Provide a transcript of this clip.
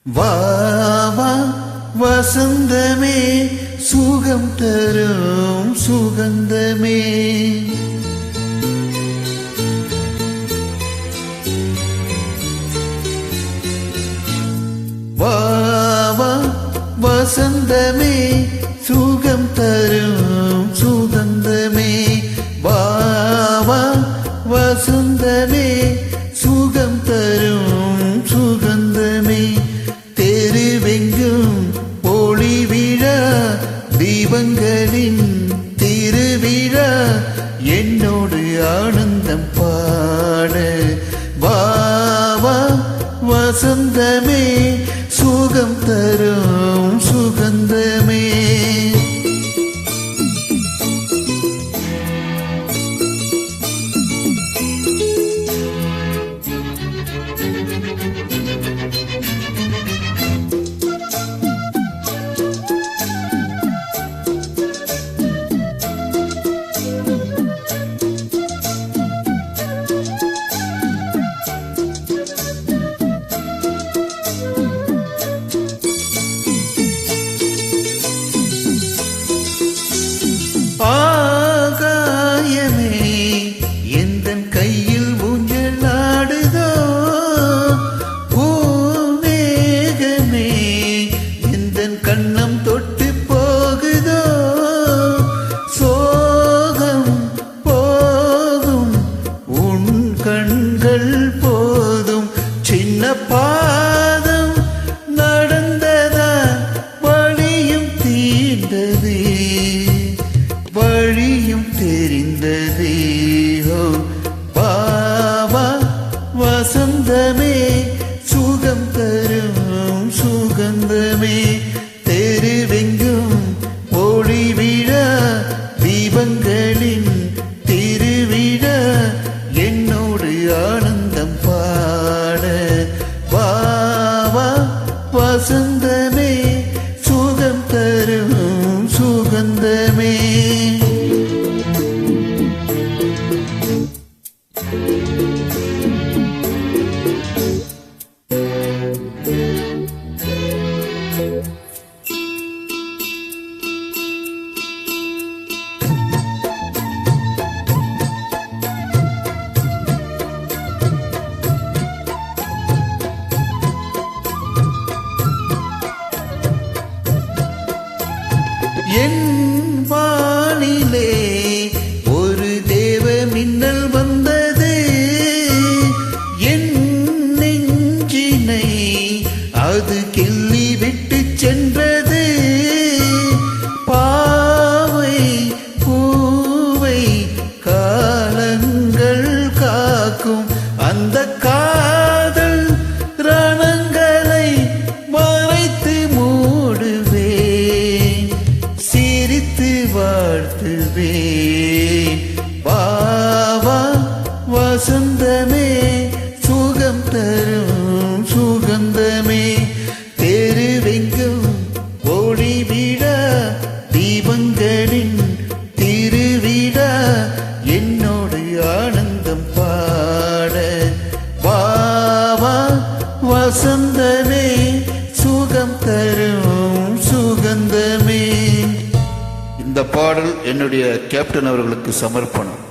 வா வா வசந்தமே சுகம் தரும் சுகந்தமே வா வா வசந்தமே சுகம் தரும் சுகந்தமே வா வா வசந்தமே சுகம் தரும் சுகந்தமே தெருவெங்கும் ஒளி விழா தீபங்களின் திருவிழா என்னோடு ஆனந்தம் பாட வா வா வசந்தமே சுகம் தரும் சுகந்தமே ஆகாயமே எந்தன் கையில் ஊஞ்சலாடுதோ பூமேகமே எந்தன் கண்ணம் தொட்டு போகுதோ சோகம் போகும் உன் கண்கள் போதும் சின்ன பாதம் நடந்ததா வழியும் தீண்டதே வழியும் தெரிந்ததே பாவா வசந்தமே சுகம் தரும் சுகந்தமே தெருவெங்கும் ஒளி விழா தீபங்களின் திருவிழா என்னோடு ஆனந்தம் பாட பாவா வசந்தமே சுகம் தரும் சுகந்தமே என் வானிலே ஒரு தேவ மின்னல் வந்தது என் நெஞ்சினை அது கிள்ளி விட்டு சென்றது பாவை பூவை காலங்கள் காக்கும் அந்த காதல் ரணங்களை மறைத்து மூடுவேன் சிரித்து வாழ்த்துவேன் பாவா வசந்தமே சுகம் தரும் சுகந்தமே தெருவெங்கும் ஒளி விழா தீபங்களின் திருவிழா என்னோடு ஆனந்தம் பாட பாவா வசந்தமே சுகம் தரும் சுகந்தமே. இந்த பாடல் என்னுடைய கேப்டன் அவர்களுக்கு சமர்ப்பணம்.